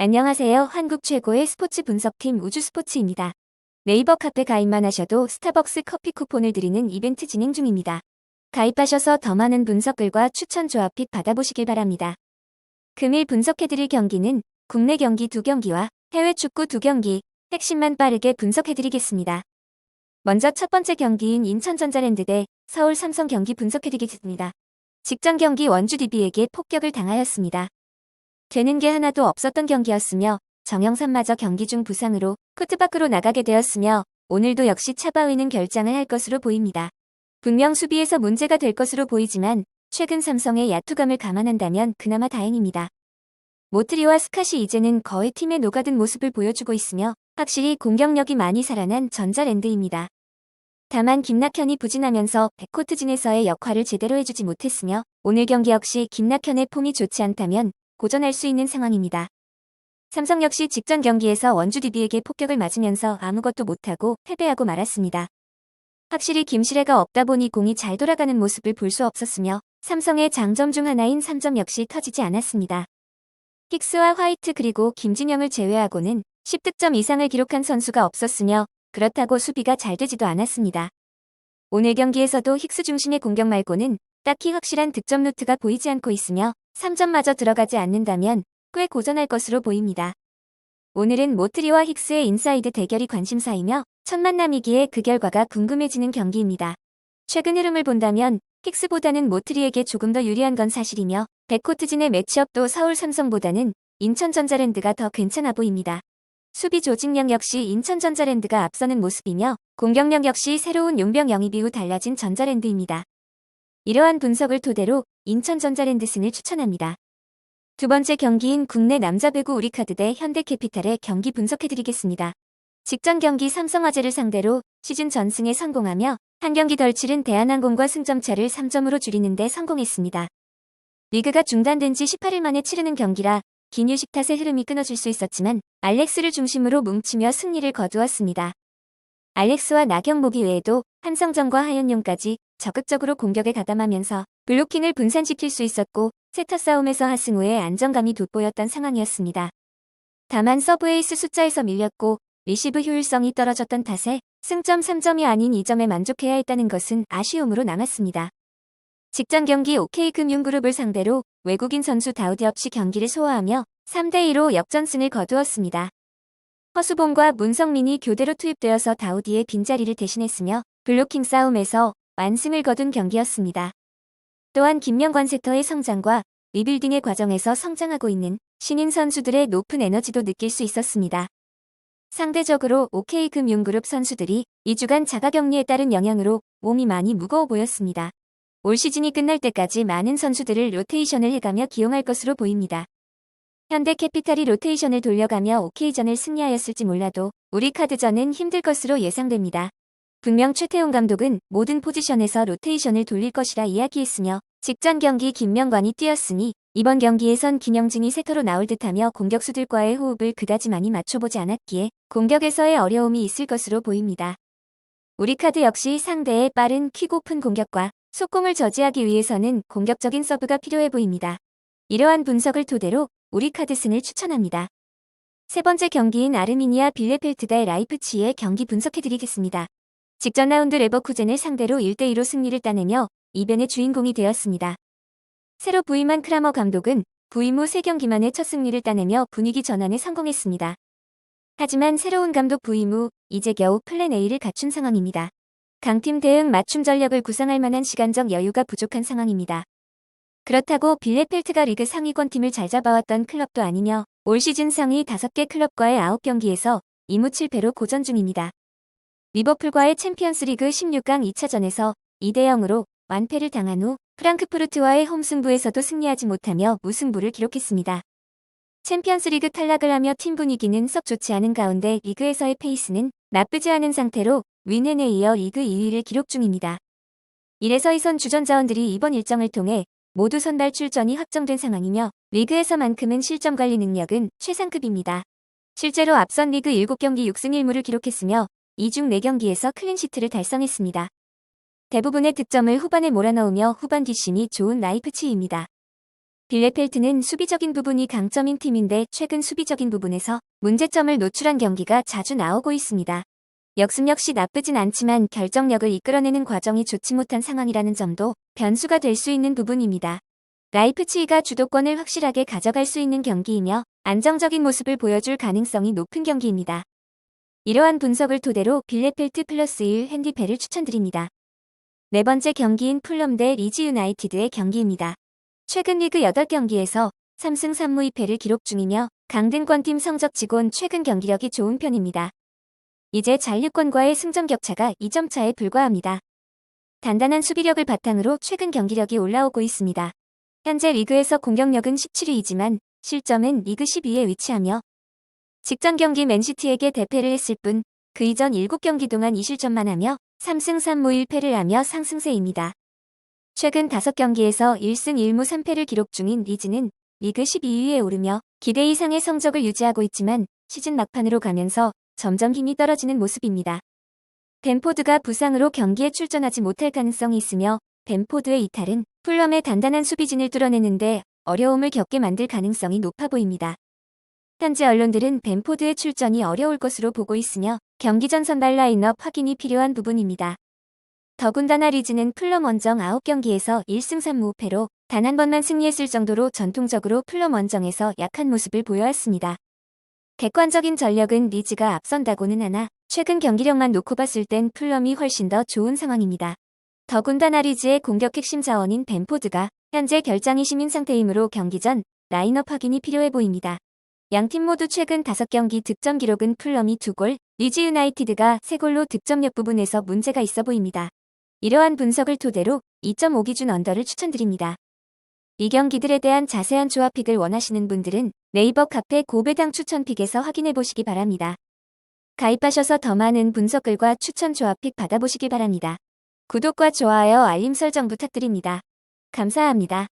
안녕하세요. 한국 최고의 스포츠 분석팀 우주스포츠입니다. 네이버 카페 가입만 하셔도 스타벅스 커피 쿠폰을 드리는 이벤트 진행 중입니다. 가입하셔서 더 많은 분석글과 추천 조합 픽 받아보시길 바랍니다. 금일 분석해드릴 경기는 국내 경기 2경기와 해외 축구 2경기, 핵심만 빠르게 분석해드리겠습니다. 먼저 첫 번째 경기인 인천전자랜드 대 서울 삼성 경기 분석해드리겠습니다. 직전 경기 원주 DB에게 폭격을 당하였습니다. 되는 게 하나도 없었던 경기였으며 정영삼마저 경기 중 부상으로 코트 밖으로 나가게 되었으며 오늘도 역시 차바위는 결장을 할 것으로 보입니다. 분명 수비에서 문제가 될 것으로 보이지만 최근 삼성의 야투감을 감안한다면 그나마 다행입니다. 모트리와 스캇이 이제는 거의 팀에 녹아든 모습을 보여주고 있으며 확실히 공격력이 많이 살아난 전자랜드입니다. 다만 김낙현이 부진하면서 백코트진에서의 역할을 제대로 해주지 못했으며 오늘 경기 역시 김낙현의 폼이 좋지 않다면 고전할 수 있는 상황입니다. 삼성 역시 직전 경기에서 원주 DB에게 폭격을 맞으면서 아무것도 못하고 패배하고 말았습니다. 확실히 김시래가 없다 보니 공이 잘 돌아가는 모습을 볼 수 없었으며 삼성의 장점 중 하나인 3점 역시 터지지 않았습니다. 힉스와 화이트 그리고 김진영을 제외하고는 10득점 이상을 기록한 선수가 없었으며 그렇다고 수비가 잘 되지도 않았습니다. 오늘 경기에서도 힉스 중심의 공격 말고는 딱히 확실한 득점 루트가 보이지 않고 있으며 3점마저 들어가지 않는다면 꽤 고전할 것으로 보입니다. 오늘은 모트리와 힉스의 인사이드 대결이 관심사이며 첫 만남이기에 그 결과가 궁금해지는 경기입니다. 최근 흐름을 본다면 힉스보다는 모트리에게 조금 더 유리한 건 사실이며 백코트진의 매치업도 서울 삼성보다는 인천전자랜드가 더 괜찮아 보입니다. 수비 조직력 역시 인천전자랜드가 앞서는 모습이며 공격력 역시 새로운 용병 영입 이후 달라진 전자랜드입니다. 이러한 분석을 토대로 인천전자랜드 승을 추천합니다. 두 번째 경기인 국내 남자 배구 우리카드 대 현대캐피탈의 경기 분석해드리겠습니다. 직전 경기 삼성화재를 상대로 시즌 전승에 성공하며 한 경기 덜 치른 대한항공과 승점차를 3점으로 줄이는 데 성공했습니다. 리그가 중단된 지 18일 만에 치르는 경기라 긴 휴식 탓에 흐름이 끊어질 수 있었지만 알렉스를 중심으로 뭉치며 승리를 거두었습니다. 알렉스와 나경목이 외에도 한성정과 하현용까지 적극적으로 공격에 가담하면서 블로킹을 분산시킬 수 있었고 세터 싸움에서 하승 우의 안정감이 돋보였던 상황이었습니다. 다만 서브 에이스 숫자에서 밀렸고 리시브 효율성이 떨어졌던 탓에 승점 3점이 아닌 2점에 만족해야 했다는 것은 아쉬움으로 남았습니다. 직전 경기 OK금융그룹을 상대로 외국인 선수 다우디 없이 경기를 소화하며 3대2로 역전승을 거두었습니다. 허수봉과 문성민이 교대로 투입되어서 다우디의 빈자리를 대신했으며 블로킹 싸움에서 완승을 거둔 경기였습니다. 또한 김명관 세터의 성장과 리빌딩의 과정에서 성장하고 있는 신인 선수들의 높은 에너지도 느낄 수 있었습니다. 상대적으로 OK금융그룹 선수들이 2주간 자가격리에 따른 영향으로 몸이 많이 무거워 보였습니다. 올 시즌이 끝날 때까지 많은 선수들을 로테이션을 해가며 기용할 것으로 보입니다. 현대캐피탈이 로테이션을 돌려가며 OK전을 승리하였을지 몰라도 우리카드전은 힘들 것으로 예상됩니다. 분명 최태용 감독은 모든 포지션에서 로테이션을 돌릴 것이라 이야기했으며 직전 경기 김명관이 뛰었으니 이번 경기에선 김영진이 세터로 나올 듯하며 공격수들과의 호흡을 그다지 많이 맞춰보지 않았기에 공격에서의 어려움이 있을 것으로 보입니다. 우리카드 역시 상대의 빠른 퀵오픈 공격과 속공을 저지하기 위해서는 공격적인 서브가 필요해 보입니다. 이러한 분석을 토대로 우리카드 승을 추천합니다. 세 번째 경기인 아르미니아 빌레펠트 대 라이프치히의 경기 분석해드리겠습니다. 직전 라운드 레버쿠젠을 상대로 1대2로 승리를 따내며 이변의 주인공이 되었습니다. 새로 부임한 크라머 감독은 부임 후 3경기 만에 첫 승리를 따내며 분위기 전환에 성공했습니다. 하지만 새로운 감독 부임 후 이제 겨우 플랜 A를 갖춘 상황입니다. 강팀 대응 맞춤 전력을 구상할 만한 시간적 여유가 부족한 상황입니다. 그렇다고 빌레펠트가 리그 상위권 팀을 잘 잡아왔던 클럽도 아니며 올 시즌 상위 5개 클럽과의 9경기에서 2무 7패로 고전 중입니다. 리버풀과의 챔피언스리그 16강 2차전에서 2대0으로 완패를 당한 후 프랑크푸르트와의 홈승부에서도 승리하지 못하며 무승부를 기록했습니다. 챔피언스리그 탈락을 하며 팀 분위기는 썩 좋지 않은 가운데 리그에서의 페이스는 나쁘지 않은 상태로 윈헨에 이어 리그 2위를 기록 중입니다. 이래서 이선 주전자원들이 이번 일정을 통해 모두 선발 출전이 확정된 상황이며 리그에서만큼은 실점 관리 능력은 최상급입니다. 실제로 앞선 리그 7경기 6승 1무를 기록했으며 이 중 4경기에서 클린시트를 달성했습니다. 대부분의 득점을 후반에 몰아넣으며 후반 뒷심이 좋은 라이프치히입니다. 빌레펠트는 수비적인 부분이 강점인 팀인데 최근 수비적인 부분에서 문제점을 노출한 경기가 자주 나오고 있습니다. 역습 역시 나쁘진 않지만 결정력을 이끌어내는 과정이 좋지 못한 상황이라는 점도 변수가 될 수 있는 부분입니다. 라이프치히가 주도권을 확실하게 가져갈 수 있는 경기이며 안정적인 모습을 보여줄 가능성이 높은 경기입니다. 이러한 분석을 토대로 빌레펠트 플러스 1 핸디패를 추천드립니다. 네 번째 경기인 풀럼 대 리즈 유나이티드의 경기입니다. 최근 리그 8경기에서 3승 3무 2패를 기록 중이며 강등권팀 성적치곤 최근 경기력이 좋은 편입니다. 이제 잔류권과의 승점 격차가 2점 차에 불과합니다. 단단한 수비력을 바탕으로 최근 경기력이 올라오고 있습니다. 현재 리그에서 공격력은 17위이지만 실점은 리그 10위에 위치하며 직전 경기 맨시티에게 대패를 했을 뿐 그 이전 7경기 동안 2실점만 하며 3승 3무 1패를 하며 상승세입니다. 최근 5경기에서 1승 1무 3패를 기록 중인 리즈는 리그 12위에 오르며 기대 이상의 성적을 유지하고 있지만 시즌 막판으로 가면서 점점 힘이 떨어지는 모습입니다. 벤포드가 부상으로 경기에 출전하지 못할 가능성이 있으며 벤포드의 이탈은 풀럼의 단단한 수비진을 뚫어내는데 어려움을 겪게 만들 가능성이 높아 보입니다. 현재 언론들은 벤포드의 출전이 어려울 것으로 보고 있으며 경기 전 선발 라인업 확인이 필요한 부분입니다. 더군다나 리즈는 풀럼 원정 9경기에서 1승 3무 5패로 단 한 번만 승리했을 정도로 전통적으로 풀럼 원정에서 약한 모습을 보여왔습니다. 객관적인 전력은 리즈가 앞선다고는 하나 최근 경기력만 놓고 봤을 땐 풀럼이 훨씬 더 좋은 상황입니다. 더군다나 리즈의 공격 핵심 자원인 벤포드가 현재 결장이 심인 상태이므로 경기 전 라인업 확인이 필요해 보입니다. 양팀 모두 최근 5경기 득점 기록은 풀럼이 2골, 리즈 유나이티드가 3골로 득점력 부분에서 문제가 있어 보입니다. 이러한 분석을 토대로 2.5 기준 언더를 추천드립니다. 이 경기들에 대한 자세한 조합픽을 원하시는 분들은 네이버 카페 고배당 추천픽에서 확인해 보시기 바랍니다. 가입하셔서 더 많은 분석글과 추천 조합픽 받아보시기 바랍니다. 구독과 좋아요, 알림 설정 부탁드립니다. 감사합니다.